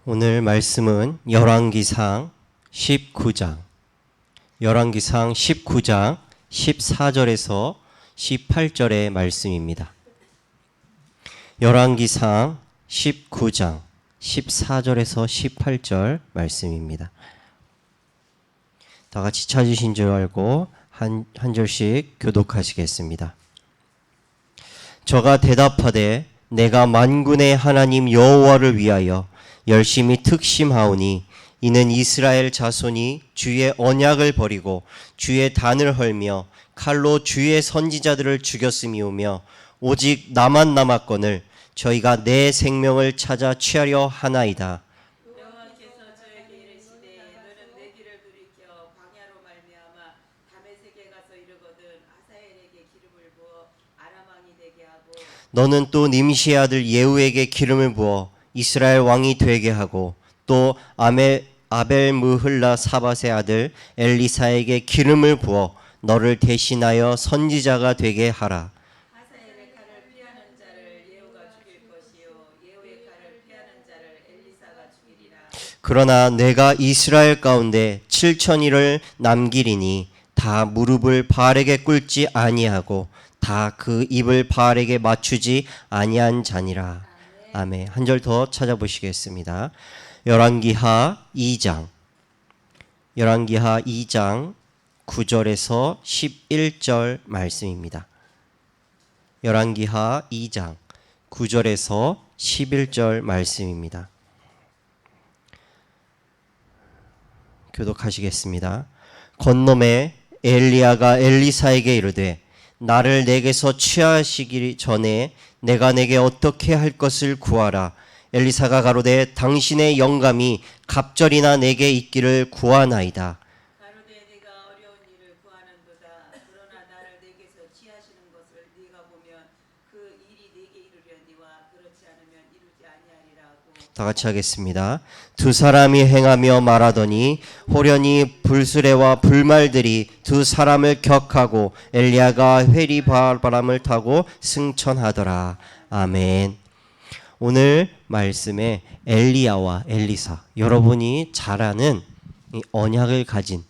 오늘 말씀은 열왕기상 19장 14절에서 18절의 말씀입니다. 열왕기상 19장 14절에서 18절 말씀입니다. 다 같이 찾으신 줄 알고 한 절씩 교독하시겠습니다. 저가 대답하되 내가 만군의 하나님 여호와를 위하여 열심히 특심하오니 이는 이스라엘 자손이 주의 언약을 버리고 주의 단을 헐며 칼로 주의 선지자들을 죽였음이오며 오직 나만 남았거늘 저희가 내 생명을 찾아 취하려 하나이다. 여호와께서 저에게 이르시되 너는 내 길을 돌이켜 광야로 말미암아 다메섹에 가서 이르거든 하사엘에게 기름을 부어 아람 왕이 되게 하고 너는 또 님시의 아들 예후에게 기름을 부어 이스라엘 왕이 되게 하고 또 아벨므흘라 사밧의 아들 엘리사에게 기름을 부어 너를 대신하여 선지자가 되게 하라. 하사엘의 칼을 피하는 자를 예후가 죽일 것이요 예후의 칼을 피하는 자를 엘리사가 죽이리라. 그러나 내가 이스라엘 가운데 7천이를 남기리니 다 무릎을 바알에게 꿇지 아니하고 다 그 입을 바알에게 맞추지 아니한 자니라. 아멘. 한 절 더 찾아보시겠습니다. 열왕기하 2장 9절에서 11절 말씀입니다. 열왕기하 2장 9절에서 11절 말씀입니다. 교독하시겠습니다. 건너매 엘리야가 엘리사에게 이르되 나를 내게서 취하시기 전에 내가 내게 어떻게 할 것을 구하라. 엘리사가 가로되 당신의 영감이 갑절이나 내게 있기를 구하나이다. 가로되 네가 어려운 일을 구하는도다. 그러나 나를 내게서 취하시는 것을 네가 보면 그 일이 네게 이루려니와 그렇지 않으면 이루지 아니하리라 하고 다 같이 하겠습니다. 두 사람이 행하며 말하더니 호련히 불수레와 불말들이 두 사람을 격하고 엘리야가 회리 바람을 타고 승천하더라. 아멘. 오늘 말씀에 엘리야와 엘리사, 여러분이 잘 아는 이 언약을 가진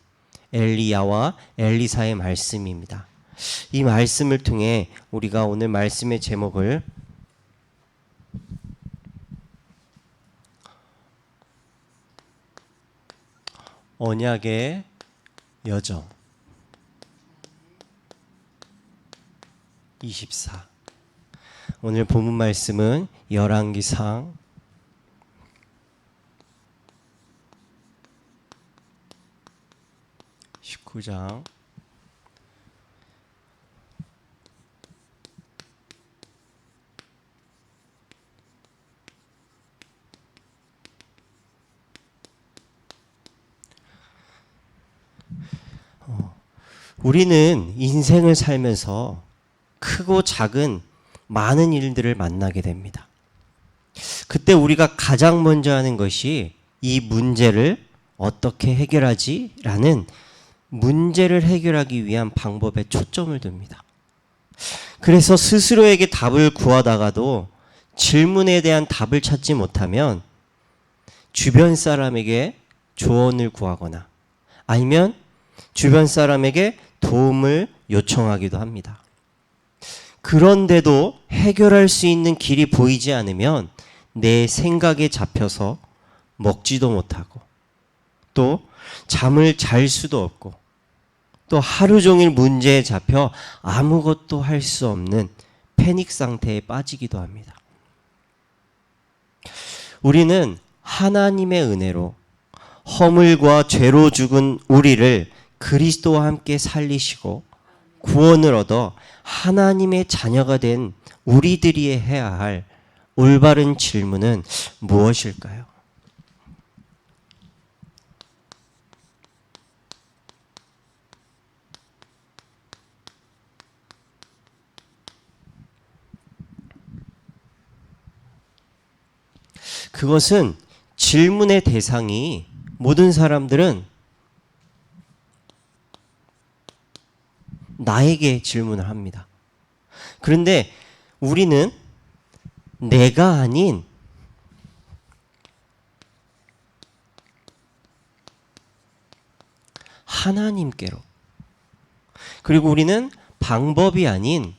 엘리야와 엘리사의 말씀입니다. 이 말씀을 통해 우리가 오늘 말씀의 제목을 언약의 여정 24. 오늘 본문 말씀은 열왕기상 19장 '우리는 인생을 살면서 크고 작은 많은 일들을 만나게 됩니다. 그때 우리가 가장 먼저 하는 것이 이 문제를 어떻게 해결하지? 라는 문제를 해결하기 위한 방법에 초점을 둡니다. 그래서 스스로에게 답을 구하다가도 질문에 대한 답을 찾지 못하면 주변 사람에게 조언을 구하거나 아니면 주변 사람에게 도움을 요청하기도 합니다. 그런데도 해결할 수 있는 길이 보이지 않으면 내 생각에 잡혀서 먹지도 못하고 또 잠을 잘 수도 없고 또 하루 종일 문제에 잡혀 아무것도 할 수 없는 패닉 상태에 빠지기도 합니다. 우리는 하나님의 은혜로 허물과 죄로 죽은 우리를 그리스도와 함께 살리시고 구원을 얻어 하나님의 자녀가 된 우리들이 해야 할 올바른 질문은 무엇일까요? 그것은 질문의 대상이 모든 사람들은 나에게 질문을 합니다. 그런데 우리는 내가 아닌 하나님께로. 그리고 우리는 방법이 아닌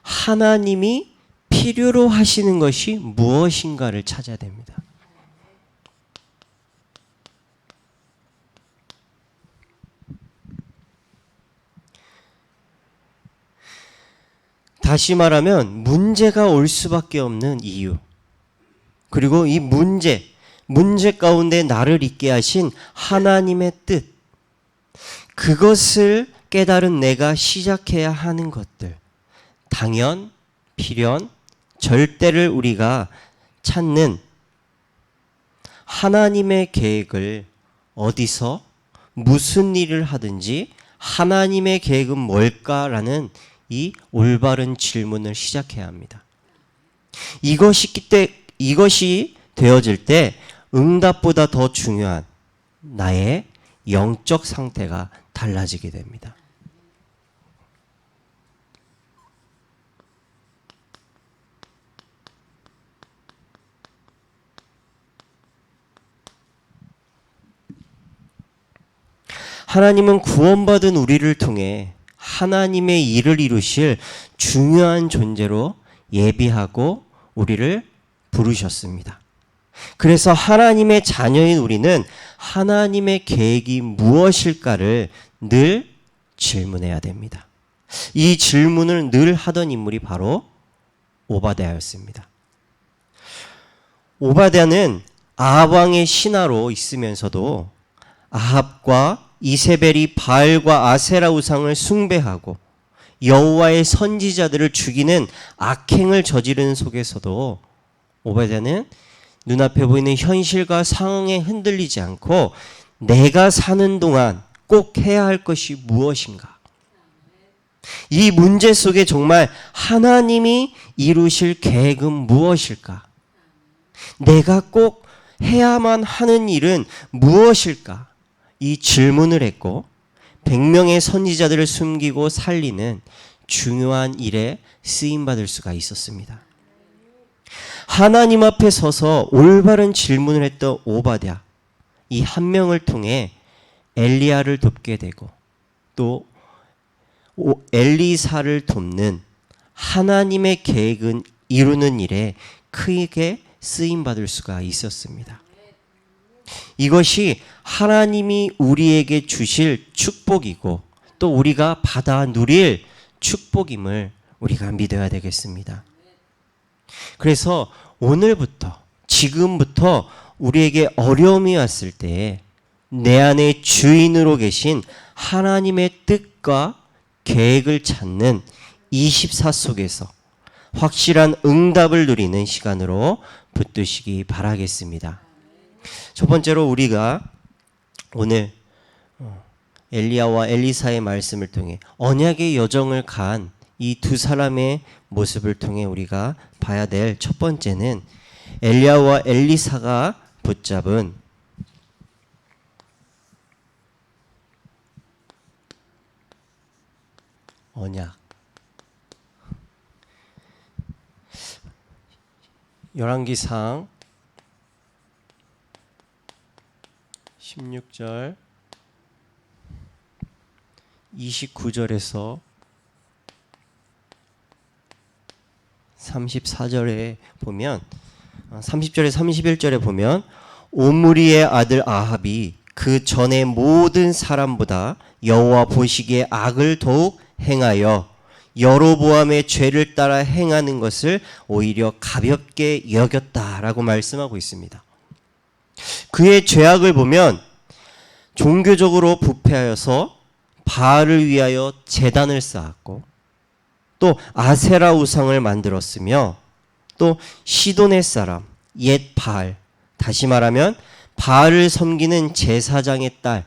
하나님이 필요로 하시는 것이 무엇인가를 찾아야 됩니다. 다시 말하면 문제가 올 수밖에 없는 이유, 그리고 이 문제 가운데 나를 있게 하신 하나님의 뜻, 그것을 깨달은 내가 시작해야 하는 것들, 당연, 필연, 절대를 우리가 찾는 하나님의 계획을 어디서 무슨 일을 하든지 하나님의 계획은 뭘까라는 이 올바른 질문을 시작해야 합니다. 이것이 되어질 때 응답보다 더 중요한 나의 영적 상태가 달라지게 됩니다. 하나님은 구원받은 우리를 통해 하나님의 일을 이루실 중요한 존재로 예비하고 우리를 부르셨습니다. 그래서 하나님의 자녀인 우리는 하나님의 계획이 무엇일까를 늘 질문해야 됩니다. 이 질문을 늘 하던 인물이 바로 오바댜였습니다. 오바댜는 아합 왕의 신하로 있으면서도 아합과 이세벨이 바알과 아세라 우상을 숭배하고 여호와의 선지자들을 죽이는 악행을 저지르는 속에서도 오바댜는 눈앞에 보이는 현실과 상황에 흔들리지 않고 내가 사는 동안 꼭 해야 할 것이 무엇인가? 이 문제 속에 정말 하나님이 이루실 계획은 무엇일까? 내가 꼭 해야만 하는 일은 무엇일까? 이 질문을 했고 100명의 선지자들을 숨기고 살리는 중요한 일에 쓰임받을 수가 있었습니다. 하나님 앞에 서서 올바른 질문을 했던 오바댜, 이 한 명을 통해 엘리야를 돕게 되고 또 엘리사를 돕는 하나님의 계획은 이루는 일에 크게 쓰임받을 수가 있었습니다. 이것이 하나님이 우리에게 주실 축복이고 또 우리가 받아 누릴 축복임을 우리가 믿어야 되겠습니다. 그래서 오늘부터, 지금부터 우리에게 어려움이 왔을 때에 내 안에 주인으로 계신 하나님의 뜻과 계획을 찾는 24 속에서 확실한 응답을 누리는 시간으로 붙드시기 바라겠습니다. 첫 번째로 우리가 오늘 엘리야와 엘리사의 말씀을 통해 언약의 여정을 간 이 두 사람의 모습을 통해 우리가 봐야 될 첫 번째는 엘리야와 엘리사가 붙잡은 언약. 열왕기상 16절 29절에서 34절에 보면 30절에 31절에 보면 오므리의 아들 아합이 그 전에 모든 사람보다 여호와 보시기에 악을 더욱 행하여 여로보암의 죄를 따라 행하는 것을 오히려 가볍게 여겼다라고 말씀하고 있습니다. 그의 죄악을 보면 종교적으로 부패하여서 바알을 위하여 제단을 쌓았고 또 아세라 우상을 만들었으며 또 시돈의 사람 옛 바알, 다시 말하면 바알을 섬기는 제사장의 딸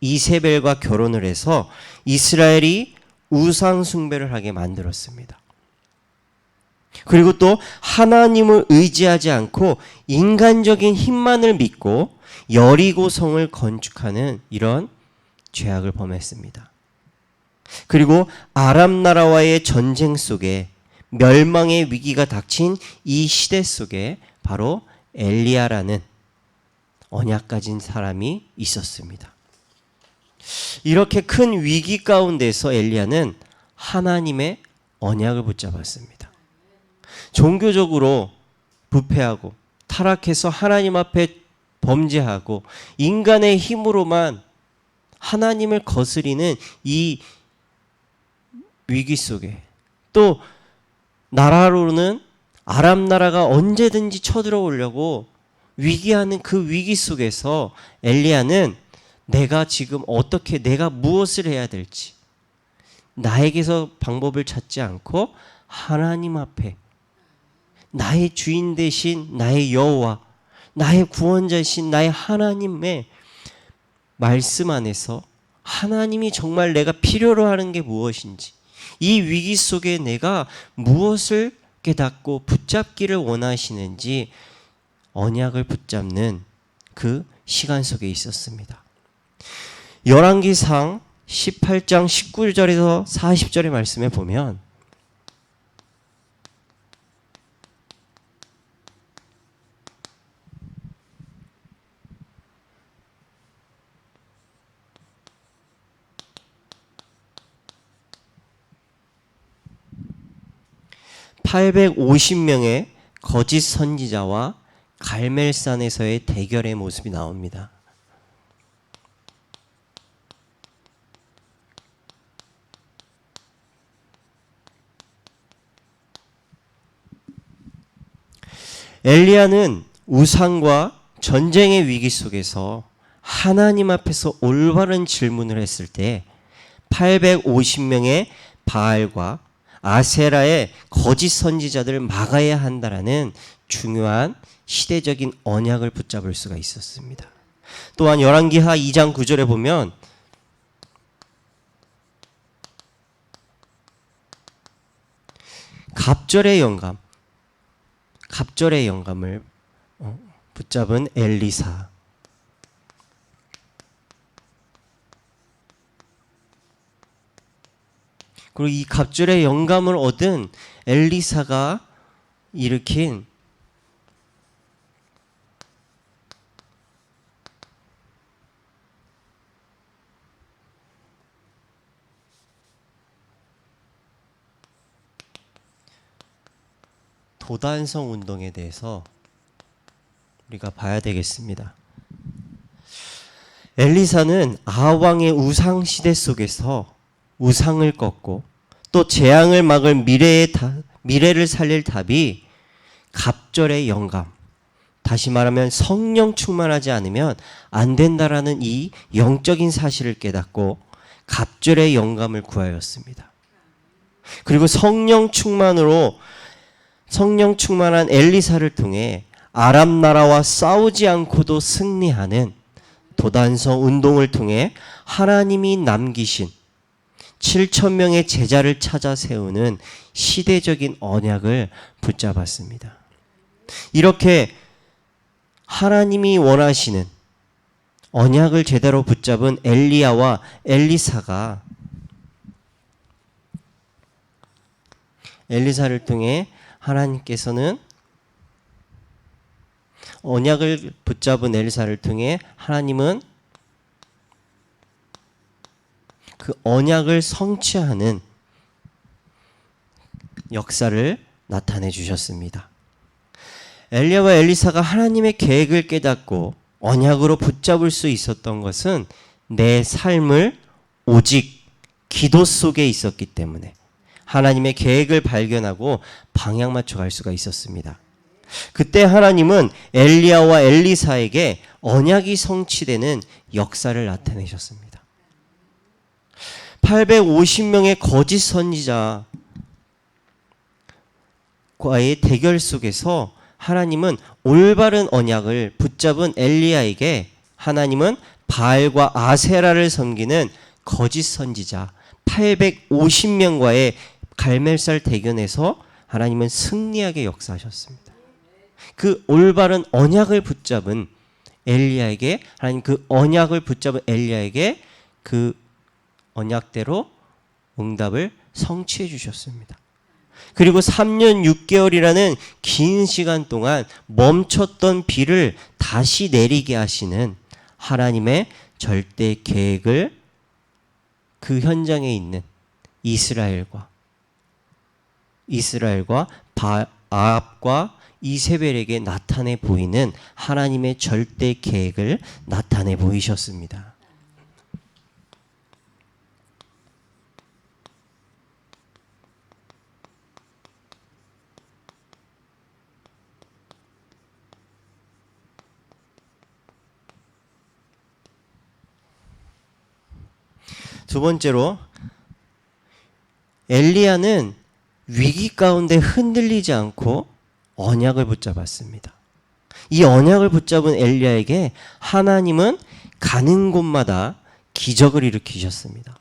이세벨과 결혼을 해서 이스라엘이 우상 숭배를 하게 만들었습니다. 그리고 또 하나님을 의지하지 않고 인간적인 힘만을 믿고 여리고성을 건축하는 이런 죄악을 범했습니다. 그리고 아람 나라와의 전쟁 속에 멸망의 위기가 닥친 이 시대 속에 바로 엘리야라는 언약 가진 사람이 있었습니다. 이렇게 큰 위기 가운데서 엘리야는 하나님의 언약을 붙잡았습니다. 종교적으로 부패하고 타락해서 하나님 앞에 범죄하고 인간의 힘으로만 하나님을 거스리는 이 위기 속에, 또 나라로는 아람 나라가 언제든지 쳐들어오려고 위기하는 그 위기 속에서 엘리야는 내가 지금 어떻게, 내가 무엇을 해야 될지 나에게서 방법을 찾지 않고 하나님 앞에 나의 주인 되신 나의 여호와, 나의 구원자이신 나의 하나님의 말씀 안에서 하나님이 정말 내가 필요로 하는 게 무엇인지, 이 위기 속에 내가 무엇을 깨닫고 붙잡기를 원하시는지 언약을 붙잡는 그 시간 속에 있었습니다. 열왕기상 18장 19절에서 40절의 말씀에 보면 (850명의) 거짓 선지자와 갈멜산에서의 대결의 모습이 나옵니다. 엘리야는 우상과 전쟁의 위기 속에서 하나님 앞에서 올바른 질문을 했을 때 850명의 바알과 아세라의 거짓 선지자들을 막아야 한다라는 중요한 시대적인 언약을 붙잡을 수가 있었습니다. 또한 열왕기하 2장 9절에 보면 갑절의 영감을 붙잡은 엘리사, 그리고 이 갑절의 영감을 얻은 엘리사가 일으킨 도단성 운동에 대해서 우리가 봐야 되겠습니다. 엘리사는 아왕의 우상 시대 속에서 우상을 꺾고 또 재앙을 막을 미래를 살릴 답이 갑절의 영감, 다시 말하면 성령 충만하지 않으면 안 된다라는 이 영적인 사실을 깨닫고 갑절의 영감을 구하였습니다. 그리고 성령 충만한 엘리사를 통해 아람 나라와 싸우지 않고도 승리하는 도단성 운동을 통해 하나님이 남기신 7,000명의 제자를 찾아 세우는 시대적인 언약을 붙잡았습니다. 이렇게 하나님이 원하시는 언약을 제대로 붙잡은 엘리야와 엘리사가 엘리사를 통해 하나님께서는 언약을 붙잡은 엘리사를 통해 하나님은 그 언약을 성취하는 역사를 나타내 주셨습니다. 엘리야와 엘리사가 하나님의 계획을 깨닫고 언약으로 붙잡을 수 있었던 것은 내 삶을 오직 기도 속에 있었기 때문에 하나님의 계획을 발견하고 방향 맞춰 갈 수가 있었습니다. 그때 하나님은 엘리야와 엘리사에게 언약이 성취되는 역사를 나타내셨습니다. 850명의 거짓 선지자과의 대결 속에서 하나님은 올바른 언약을 붙잡은 엘리야에게 하나님은 바알과 아세라를 섬기는 거짓 선지자 850명과의 갈멜살 대결에서 하나님은 승리하게 역사하셨습니다. 그 올바른 언약을 붙잡은 엘리야에게 하나님 그 언약을 붙잡은 엘리야에게 그 언약대로 응답을 성취해 주셨습니다. 그리고 3년 6개월이라는 긴 시간 동안 멈췄던 비를 다시 내리게 하시는 하나님의 절대 계획을 그 현장에 있는 이스라엘과 아합과 이세벨에게 나타내 보이는 하나님의 절대 계획을 나타내 보이셨습니다. 두 번째로 엘리야는 위기 가운데 흔들리지 않고 언약을 붙잡았습니다. 이 언약을 붙잡은 엘리야에게 하나님은 가는 곳마다 기적을 일으키셨습니다.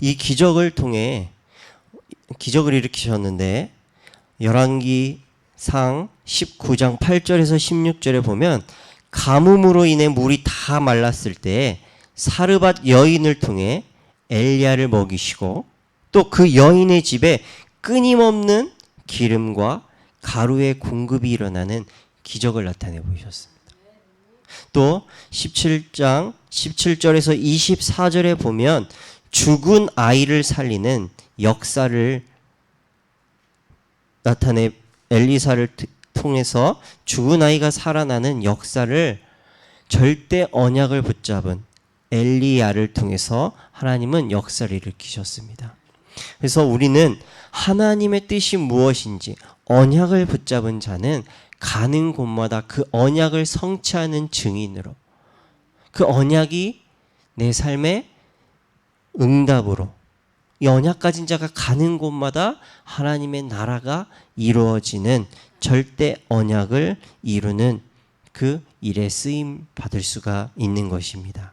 이 기적을 통해 기적을 일으키셨는데 열왕기상 19장 8절에서 16절에 보면 가뭄으로 인해 물이 다 말랐을 때 사르밧 여인을 통해 엘리야를 먹이시고 또 그 여인의 집에 끊임없는 기름과 가루의 공급이 일어나는 기적을 나타내 보이셨습니다. 또 17장 17절에서 24절에 보면 죽은 아이를 살리는 역사를 나타내 엘리사를 통해서 죽은 아이가 살아나는 역사를 절대 언약을 붙잡은 엘리야를 통해서 하나님은 역사를 일으키셨습니다. 그래서 우리는 하나님의 뜻이 무엇인지 언약을 붙잡은 자는 가는 곳마다 그 언약을 성취하는 증인으로 그 언약이 내 삶의 응답으로 이 언약 가진 자가 가는 곳마다 하나님의 나라가 이루어지는 절대 언약을 이루는 그 일에 쓰임 받을 수가 있는 것입니다.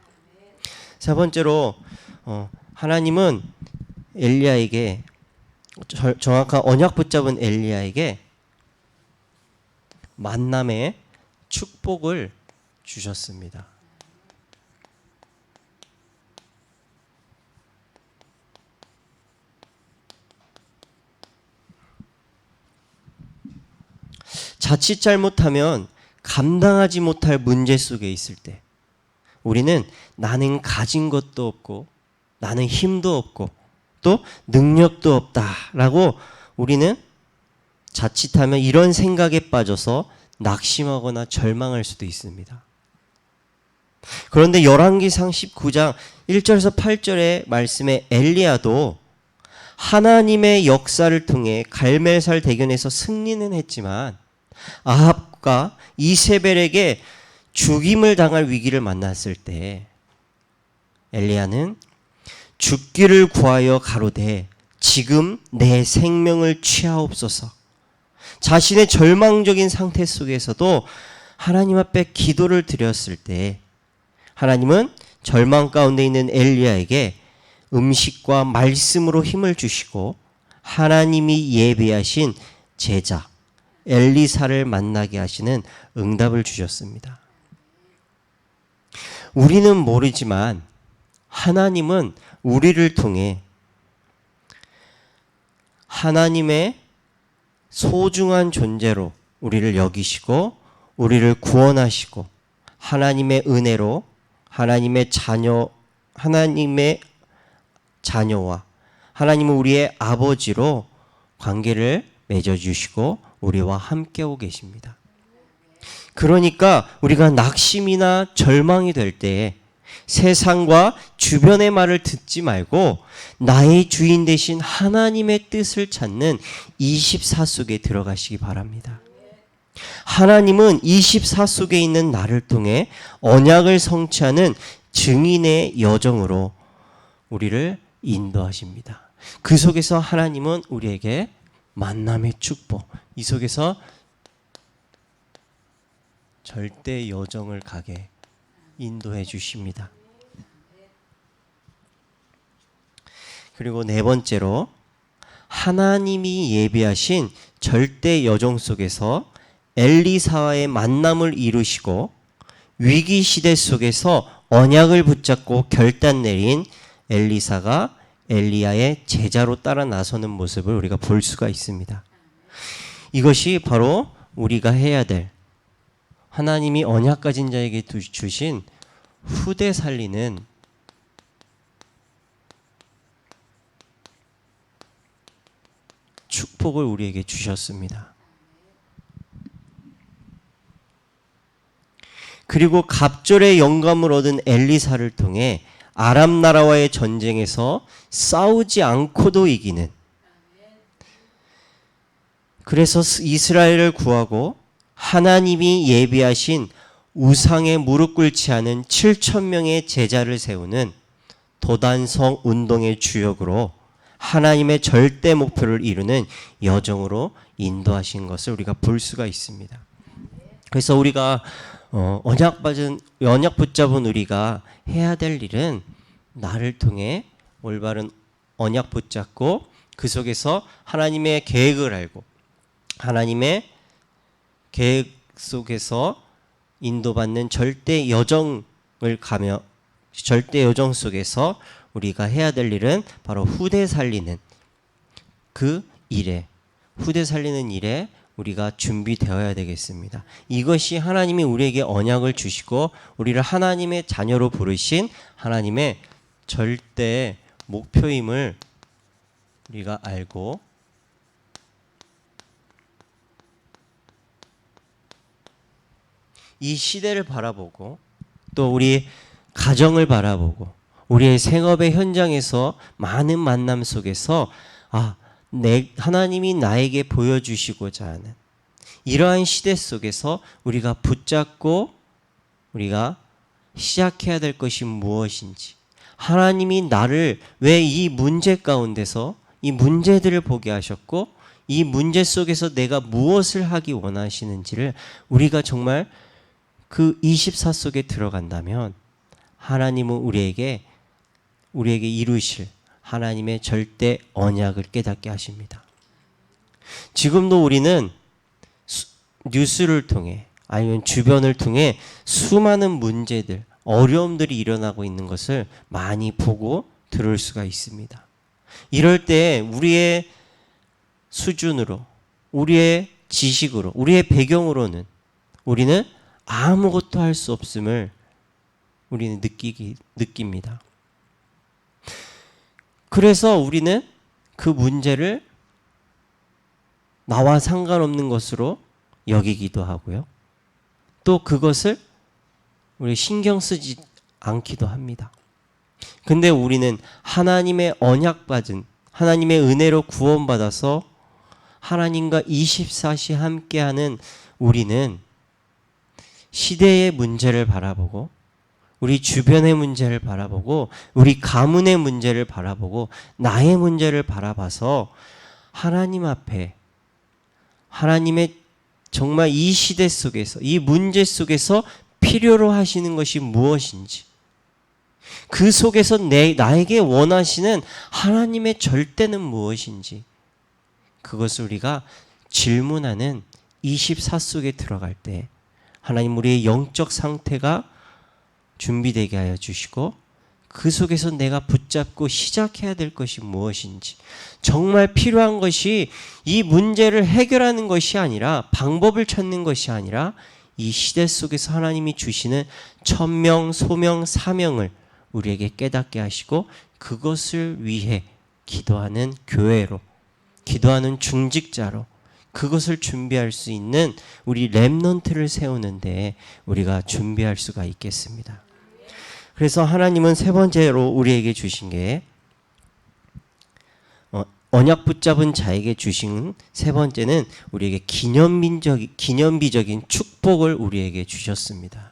세 번째로 하나님은 엘리야에게 정확한 언약 붙잡은 엘리야에게 만남의 축복을 주셨습니다. 자칫 잘못하면 감당하지 못할 문제 속에 있을 때 우리는 나는 가진 것도 없고 나는 힘도 없고 또 능력도 없다라고 우리는 자칫하면 이런 생각에 빠져서 낙심하거나 절망할 수도 있습니다. 그런데 열왕기상 19장 1절에서 8절의 말씀에 엘리야도 하나님의 역사를 통해 갈멜살 대견에서 승리는 했지만 아합과 이세벨에게 죽임을 당할 위기를 만났을 때 엘리야는 죽기를 구하여 가로되 지금 내 생명을 취하옵소서. 자신의 절망적인 상태 속에서도 하나님 앞에 기도를 드렸을 때 하나님은 절망 가운데 있는 엘리야에게 음식과 말씀으로 힘을 주시고 하나님이 예비하신 제자 엘리사를 만나게 하시는 응답을 주셨습니다. 우리는 모르지만 하나님은 우리를 통해 하나님의 소중한 존재로 우리를 여기시고 우리를 구원하시고 하나님의 은혜로 하나님의 자녀와 하나님은 우리의 아버지로 관계를 맺어주시고 우리와 함께하고 계십니다. 그러니까 우리가 낙심이나 절망이 될 때 세상과 주변의 말을 듣지 말고 나의 주인 되신 하나님의 뜻을 찾는 24 속에 들어가시기 바랍니다. 하나님은 24 속에 있는 나를 통해 언약을 성취하는 증인의 여정으로 우리를 인도하십니다. 그 속에서 하나님은 우리에게 만남의 축복, 이 속에서 절대 여정을 가게 인도해 주십니다. 그리고 네 번째로 하나님이 예비하신 절대 여정 속에서 엘리사와의 만남을 이루시고 위기 시대 속에서 언약을 붙잡고 결단 내린 엘리사가 엘리야의 제자로 따라 나서는 모습을 우리가 볼 수가 있습니다. 이것이 바로 우리가 해야 될, 하나님이 언약 가진 자에게 주신 후대 살리는 축복을 우리에게 주셨습니다. 그리고 갑절의 영감을 얻은 엘리사를 통해 아람 나라와의 전쟁에서 싸우지 않고도 이기는, 그래서 이스라엘을 구하고 하나님이 예비하신 우상에 무릎 꿇지 않은 7,000명의 제자를 세우는 도단성 운동의 주역으로 하나님의 절대 목표를 이루는 여정으로 인도하신 것을 우리가 볼 수가 있습니다. 그래서 우리가 언약 붙잡은 우리가 해야 될 일은 나를 통해 올바른 언약 붙잡고 그 속에서 하나님의 계획을 알고 하나님의 계획 속에서 인도받는 절대 여정을 가며 절대 여정 속에서 우리가 해야 될 일은 바로 후대 살리는 그 일에, 후대 살리는 일에 우리가 준비되어야 되겠습니다. 이것이 하나님이 우리에게 언약을 주시고 우리를 하나님의 자녀로 부르신 하나님의 절대 목표임을 우리가 알고 이 시대를 바라보고 또 우리 가정을 바라보고 우리의 생업의 현장에서 많은 만남 속에서 하나님이 나에게 보여주시고자 하는 이러한 시대 속에서 우리가 붙잡고 우리가 시작해야 될 것이 무엇인지, 하나님이 나를 왜 이 문제 가운데서 이 문제들을 보게 하셨고 이 문제 속에서 내가 무엇을 하기 원하시는지를 우리가 정말 그 24 속에 들어간다면 하나님은 우리에게 이루실 하나님의 절대 언약을 깨닫게 하십니다. 지금도 우리는 뉴스를 통해 아니면 주변을 통해 수많은 문제들, 어려움들이 일어나고 있는 것을 많이 보고 들을 수가 있습니다. 이럴 때 우리의 수준으로, 우리의 지식으로, 우리의 배경으로는 우리는 아무것도 할 수 없음을 우리는 느낍니다. 그래서 우리는 그 문제를 나와 상관없는 것으로 여기기도 하고요. 또 그것을 우리 신경 쓰지 않기도 합니다. 근데 우리는 하나님의 언약받은, 하나님의 은혜로 구원받아서 하나님과 24시 함께하는 우리는 시대의 문제를 바라보고 우리 주변의 문제를 바라보고 우리 가문의 문제를 바라보고 나의 문제를 바라봐서 하나님 앞에 하나님의 정말 이 시대 속에서 이 문제 속에서 필요로 하시는 것이 무엇인지, 그 속에서 나에게 원하시는 하나님의 절대는 무엇인지, 그것을 우리가 질문하는 24 속에 들어갈 때 하나님 우리의 영적 상태가 준비되게 하여 주시고 그 속에서 내가 붙잡고 시작해야 될 것이 무엇인지, 정말 필요한 것이 이 문제를 해결하는 것이 아니라 방법을 찾는 것이 아니라 이 시대 속에서 하나님이 주시는 천명, 소명, 사명을 우리에게 깨닫게 하시고 그것을 위해 기도하는 교회로, 기도하는 중직자로 그것을 준비할 수 있는 우리 렘넌트를 세우는데 우리가 준비할 수가 있겠습니다. 그래서 하나님은 세 번째로 우리에게 주신 게 언약 붙잡은 자에게 주신 세 번째는 우리에게 기념비적인 축복을 우리에게 주셨습니다.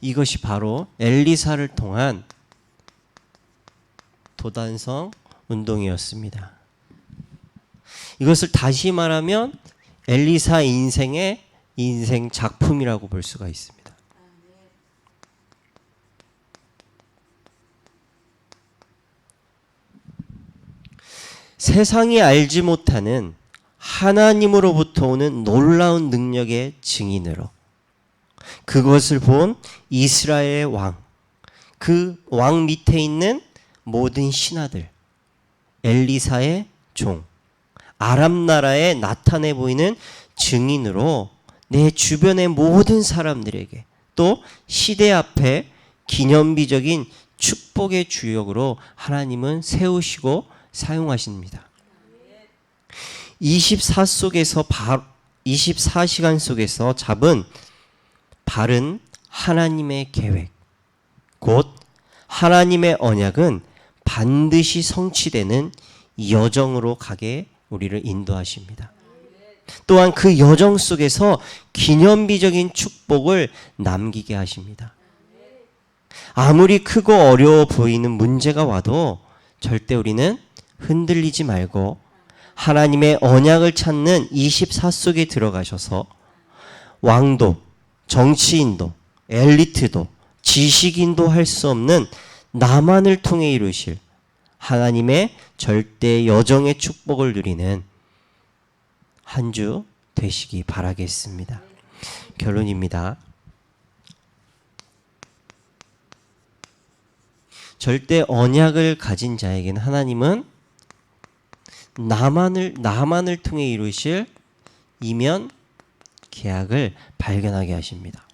이것이 바로 엘리사를 통한 도단성 운동이었습니다. 이것을 다시 말하면 엘리사 인생의 인생 작품이라고 볼 수가 있습니다. 세상이 알지 못하는 하나님으로부터 오는 놀라운 능력의 증인으로 그것을 본 이스라엘의 왕, 그 왕 밑에 있는 모든 신하들, 엘리사의 종, 아람 나라에 나타내 보이는 증인으로 내 주변의 모든 사람들에게 또 시대 앞에 기념비적인 축복의 주역으로 하나님은 세우시고 사용하십니다. 24시간 속에서 잡은 바른 하나님의 계획, 곧 하나님의 언약은 반드시 성취되는 여정으로 가게 우리를 인도하십니다. 또한 그 여정 속에서 기념비적인 축복을 남기게 하십니다. 아무리 크고 어려워 보이는 문제가 와도 절대 우리는 흔들리지 말고 하나님의 언약을 찾는 24 속에 들어가셔서 왕도, 정치인도, 엘리트도, 지식인도 할 수 없는 나만을 통해 이루실 하나님의 절대 여정의 축복을 누리는 한 주 되시기 바라겠습니다. 결론입니다. 절대 언약을 가진 자에게는 하나님은 나만을 통해 이루실 이면 계약을 발견하게 하십니다.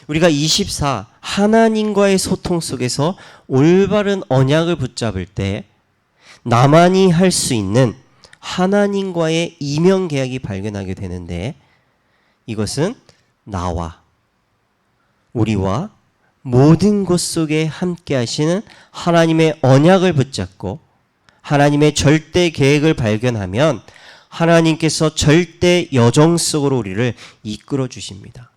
우리가 24 하나님과의 소통 속에서 올바른 언약을 붙잡을 때 나만이 할 수 있는 하나님과의 이면 계약이 발견하게 되는데, 이것은 나와 우리와 모든 것 속에 함께 하시는 하나님의 언약을 붙잡고 하나님의 절대 계획을 발견하면 하나님께서 절대 여정 속으로 우리를 이끌어 주십니다.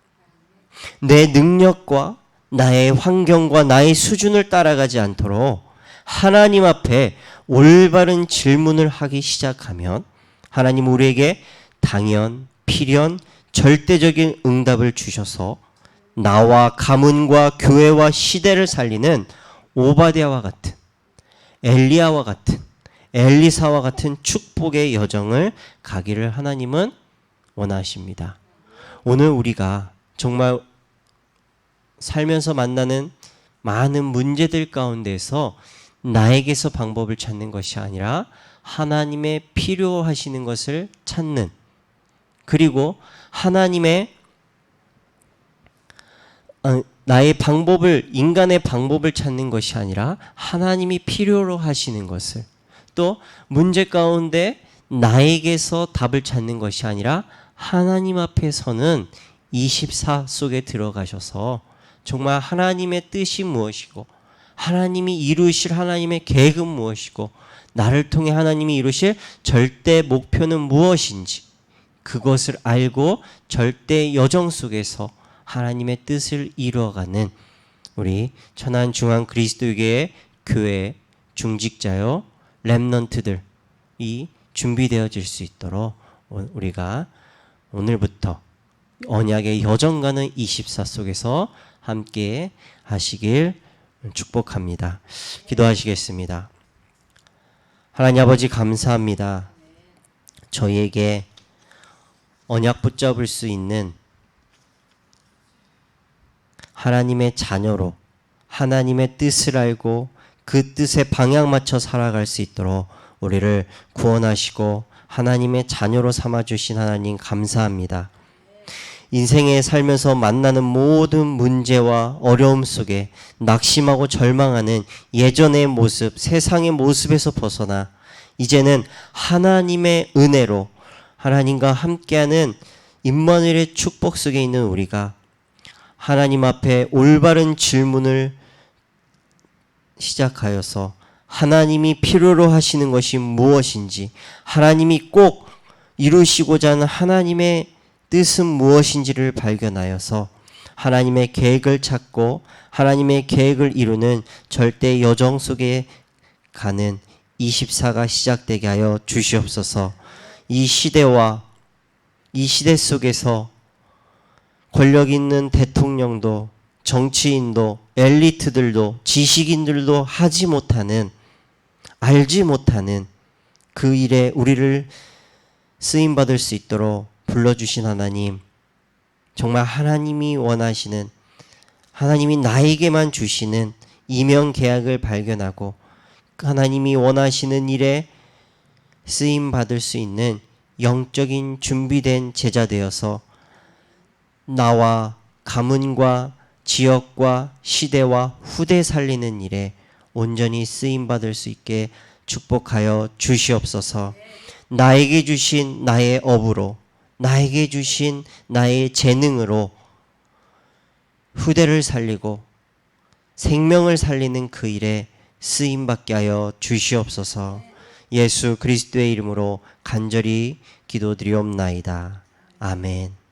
내 능력과 나의 환경과 나의 수준을 따라가지 않도록 하나님 앞에 올바른 질문을 하기 시작하면 하나님 우리에게 당연, 필연, 절대적인 응답을 주셔서 나와 가문과 교회와 시대를 살리는 오바댜와 같은, 엘리야와 같은, 엘리사와 같은 축복의 여정을 가기를 하나님은 원하십니다. 오늘 우리가 정말 살면서 만나는 많은 문제들 가운데서 나에게서 방법을 찾는 것이 아니라 하나님의 필요하시는 것을 찾는, 그리고 하나님의 나의 방법을, 인간의 방법을 찾는 것이 아니라 하나님이 필요로 하시는 것을, 또 문제 가운데 나에게서 답을 찾는 것이 아니라 하나님 앞에 서는 24 속에 들어가셔서 정말 하나님의 뜻이 무엇이고 하나님이 이루실 하나님의 계획은 무엇이고 나를 통해 하나님이 이루실 절대 목표는 무엇인지 그것을 알고 절대 여정 속에서 하나님의 뜻을 이루어가는 우리 천안중앙 그리스도교회 교회 중직자요 렘넌트들이 준비되어질 수 있도록 우리가 오늘부터 언약의 여정 가는 24 속에서 함께 하시길 축복합니다. 기도하시겠습니다. 하나님 아버지 감사합니다. 저희에게 언약 붙잡을 수 있는 하나님의 자녀로 하나님의 뜻을 알고 그 뜻에 방향 맞춰 살아갈 수 있도록 우리를 구원하시고 하나님의 자녀로 삼아주신 하나님 감사합니다. 인생에 살면서 만나는 모든 문제와 어려움 속에 낙심하고 절망하는 예전의 모습, 세상의 모습에서 벗어나 이제는 하나님의 은혜로 하나님과 함께하는 임마누엘의 축복 속에 있는 우리가 하나님 앞에 올바른 질문을 시작하여서 하나님이 필요로 하시는 것이 무엇인지, 하나님이 꼭 이루시고자 하는 하나님의 뜻은 무엇인지를 발견하여서 하나님의 계획을 찾고 하나님의 계획을 이루는 절대 여정 속에 가는 24가 시작되게 하여 주시옵소서. 이 시대와 이 시대 속에서 권력 있는 대통령도 정치인도 엘리트들도 지식인들도 하지 못하는 알지 못하는 그 일에 우리를 쓰임받을 수 있도록 불러주신 하나님, 정말 하나님이 원하시는, 하나님이 나에게만 주시는 이명 계약을 발견하고 하나님이 원하시는 일에 쓰임받을 수 있는 영적인 준비된 제자 되어서 나와 가문과 지역과 시대와 후대 살리는 일에 온전히 쓰임받을 수 있게 축복하여 주시옵소서. 나에게 주신 나의 업으로, 나에게 주신 나의 재능으로 후대를 살리고 생명을 살리는 그 일에 쓰임받게 하여 주시옵소서. 예수 그리스도의 이름으로 간절히 기도드리옵나이다. 아멘.